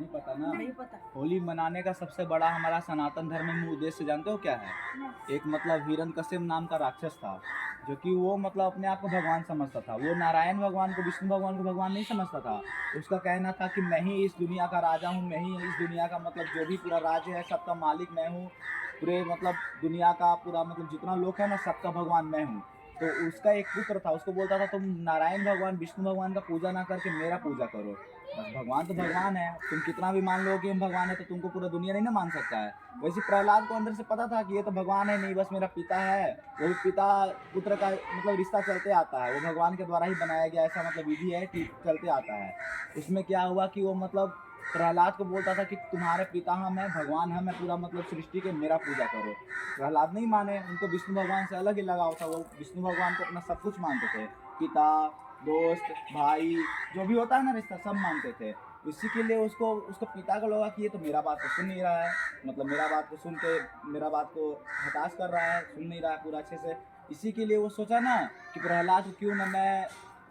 नहीं पता ना? नहीं पता। होली मनाने का सबसे बड़ा हमारा सनातन धर्म में उद्देश्य जानते हो क्या है? एक मतलब हिरण्यकश्यप नाम का राक्षस था, जो कि वो मतलब अपने आप को भगवान समझता था। वो नारायण भगवान को, विष्णु भगवान को भगवान नहीं समझता था। उसका कहना था कि मैं ही इस दुनिया का राजा हूँ, मैं ही इस दुनिया का मतलब जो भी पूरा राज्य है सबका मालिक मैं हूँ, पूरे मतलब दुनिया का पूरा मतलब जितना लोग है ना सबका भगवान मैं हूँ। तो उसका एक पुत्र था, उसको बोलता था तुम नारायण भगवान विष्णु भगवान का पूजा ना करके मेरा पूजा करो। बस भगवान तो भगवान है, तुम कितना भी मान लो कि हम भगवान है तो तुमको पूरा दुनिया नहीं ना मान सकता है। वैसे प्रहलाद को अंदर से पता था कि ये तो भगवान है नहीं, बस मेरा पिता है। वो भी पिता पुत्र का मतलब रिश्ता चलते आता है, वो भगवान के द्वारा ही बनाया गया ऐसा मतलब विधि है कि चलते आता है। उसमें क्या हुआ कि वो मतलब प्रहलाद को बोलता था कि तुम्हारे पिता हम हैं, भगवान हम हैं, पूरा मतलब सृष्टि के मेरा पूजा करो। प्रहलाद नहीं माने, उनको विष्णु भगवान से अलग ही लगाव था। वो विष्णु भगवान को अपना सब कुछ मानते थे, पिता, दोस्त, भाई, जो भी होता है ना रिश्ता सब मानते थे। इसी के लिए उसको उसको पिता को लगा कि ये तो मेरा बात तो सुन नहीं रहा है, मतलब मेरा बात को सुन के मेरा बात को हताश कर रहा है, सुन नहीं रहा है पूरा अच्छे से। इसी के लिए वो सोचा ना कि प्रहलाद को क्यों ना मैं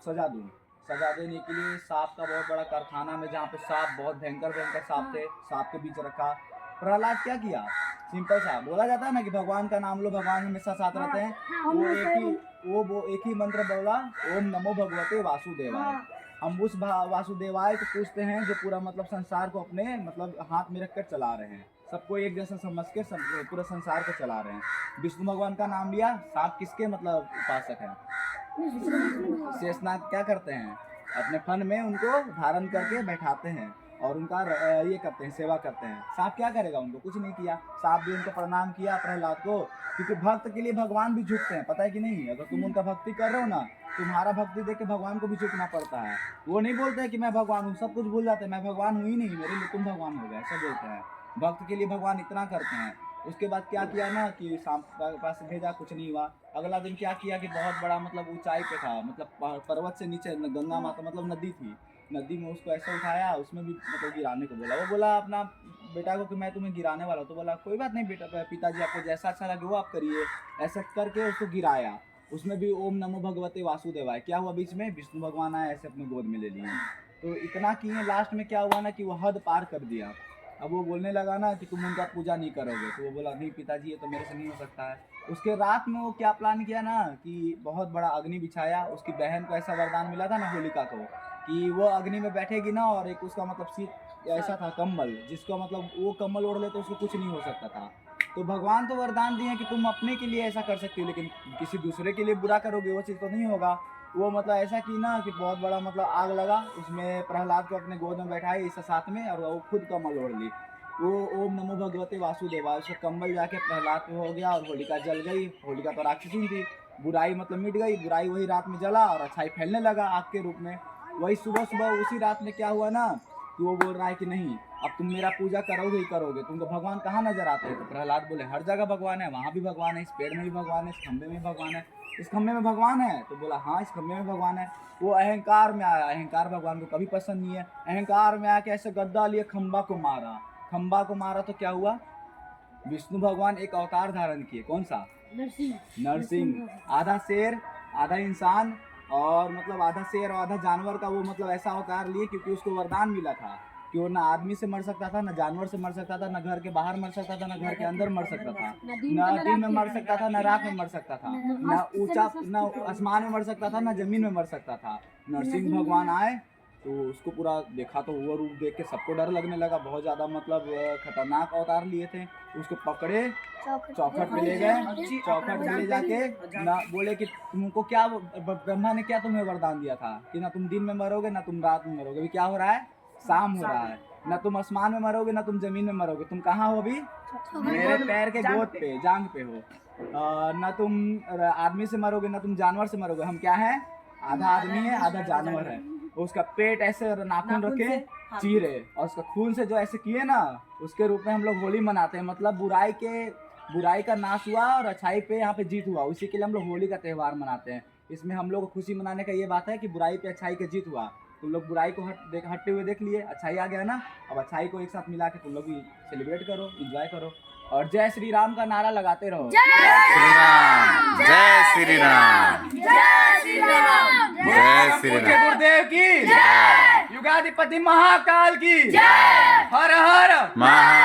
सजा दूँ। सजा देने के लिए सांप का बहुत बड़ा कारखाना में, जहाँ पे सांप बहुत भयंकर भयंकर सांप थे, सांप के बीच रखा। प्रहलाद क्या किया, सिंपल सा बोला जाता है ना कि भगवान का नाम लो, भगवान हमेशा साथ रहते हैं। वो एक ही मंत्र बोला, ओम नमो भगवते वासुदेवाय। हम उस वासुदेवाय को पूछते हैं जो पूरा मतलब संसार को अपने मतलब हाथ में रखकर चला रहे हैं, सबको एक जैसा समझ के पूरा संसार को चला रहे हैं। विष्णु भगवान का नाम लिया, सांप किसके मतलब उपासक है? शेषनाग क्या करते हैं, अपने फन में उनको धारण करके बैठाते हैं और उनका ये करते हैं, सेवा करते हैं। सांप क्या करेगा, उनको कुछ नहीं किया। सांप भी उनको प्रणाम किया प्रहलाद को, क्योंकि भक्त के लिए भगवान भी झुकते हैं, पता है कि नहीं? अगर तुम उनका भक्ति कर रहे हो ना, तुम्हारा भक्ति देख के भगवान को भी झुकना पड़ता है। वो नहीं बोलते हैं कि मैं भगवान हूँ, सब कुछ भूल जाते हैं, मैं भगवान हूँ ही नहीं, मेरे लिए तुम भगवान हो गए, ऐसा बोलते हैं। भक्त के लिए भगवान इतना करते हैं। उसके बाद क्या किया ना कि सांप के पास भेजा, कुछ नहीं हुआ। अगला दिन क्या किया कि बहुत बड़ा मतलब ऊंचाई पे था, मतलब पर्वत से नीचे गंगा माता मतलब नदी थी, नदी में उसको ऐसे उठाया, उसमें भी मतलब गिराने को बोला। वो बोला अपना बेटा को कि मैं तुम्हें गिराने वाला हूँ। तो बोला कोई बात नहीं बेटा, पिताजी आपको जैसा अच्छा लगे वो आप करिए। ऐसा करके उसको गिराया, उसमें भी ओम नमो भगवते वासुदेवाय। क्या हुआ बीच में, विष्णु भगवान आए, ऐसे अपने गोद में ले लिए। तो इतना किए, लास्ट में क्या हुआ ना कि वो हद पार कर दिया। अब वो बोलने लगा ना कि तुम उनका पूजा नहीं करोगे, तो वो बोला नहीं पिताजी ये तो मेरे से नहीं हो सकता है। उसके रात में वो क्या प्लान किया ना कि बहुत बड़ा अग्नि बिछाया। उसकी बहन को ऐसा वरदान मिला था ना होलिका को कि वो अग्नि में बैठेगी ना, और एक उसका मतलब सीट ऐसा था कंबल, जिसको मतलब वो कंबल ओढ़ ले तो उसको कुछ नहीं हो सकता था। तो भगवान तो वरदान दिए कि तुम अपने के लिए ऐसा कर सकती हो, लेकिन किसी दूसरे के लिए बुरा करोगे वो चीज़ तो नहीं होगा। वो मतलब ऐसा की ना कि बहुत बड़ा मतलब आग लगा, उसमें प्रहलाद को अपने गोद में बैठाई इस साथ में, और वो खुद कमल ओढ़ ली। वो ओम नमो भगवते वासुदेवाय, उसका कम्बल जाके प्रहलाद पे हो गया और होलिका जल गई। होलिका तो राक्षसी थी, बुराई मतलब मिट गई, बुराई वही रात में जला और अच्छाई फैलने लगा आग के रूप में। वही सुबह सुबह उसी रात में क्या हुआ ना कि वो बोल रहा है कि नहीं अब तुम मेरा पूजा करोगे ही करोगे, तुमको भगवान कहाँ नजर आते हैं? तो प्रहलाद बोले हर जगह भगवान है, वहाँ भी भगवान है, इस पेड़ में भी भगवान है, इस खंभे में भी भगवान है, इस खंभे में भगवान है। तो बोला हाँ इस खंभे में भगवान है। वो अहंकार में आया, अहंकार भगवान को कभी पसंद नहीं है। अहंकार में आके ऐसे गद्दा लिए खंबा को मारा, खंबा को मारा तो क्या हुआ, विष्णु भगवान एक अवतार धारण किए। कौन सा? नरसिंह। आधा शेर आधा इंसान, और मतलब आधा शेर और आधा जानवर का वो मतलब ऐसा अवतार लिए, क्योंकि उसको वरदान मिला था कि वो ना आदमी से मर सकता था, ना जानवर से मर सकता था, ना घर के बाहर मर सकता था, ना घर के अंदर मर सकता था, ना दिन में मर सकता था, ना रात में मर सकता था, ना ऊंचा ना आसमान में मर सकता था, ना जमीन में मर सकता था। नरसिंह भगवान आए तो उसको पूरा देखा तो वो रूप देख के सबको डर लगने लगा, बहुत ज़्यादा मतलब खतरनाक अवतार लिए थे। उसको पकड़े, चौखट पे ले गए, चौखट पे ले जाके ना बोले कि तुमको क्या, ब्रह्मा ने क्या तुम्हें वरदान दिया था कि ना तुम दिन में मरोगे ना तुम रात में मरोगे। अभी क्या हो रहा है, शाम हो रहा है, ना तुम आसमान में मरोगे ना तुम जमीन में मरोगे, तुम कहाँ हो अभी? मेरे पैर के गोद पे, जांग पे हो। ना तुम आदमी से मरोगे ना तुम जानवर से मरोगे। हम क्या है, आधा आदमी है आधा जानवर है। उसका पेट ऐसे नाखून रखे चीरे, और उसका खून से जो ऐसे किए ना, उसके रूप में हम लोग होली मनाते हैं। मतलब बुराई का नाश हुआ और अच्छाई पे यहाँ पे जीत हुआ, उसी के लिए हम लोग होली का त्यौहार मनाते हैं। इसमें हम लोग को खुशी मनाने का ये बात है कि बुराई पे अच्छाई का जीत हुआ। तुम लोग बुराई को हटते हुए देख लिए, अच्छाई आ गया ना, अब अच्छाई को एक साथ मिला के तुम लोग भी सेलिब्रेट करो, एंजॉय करो, और जय श्री राम का नारा लगाते रहो। जय श्री राम, जय श्री राम, जय श्री राम, जय श्री राम। गुरुदेव की जय, युगाधिपति महाकाल की जय। महा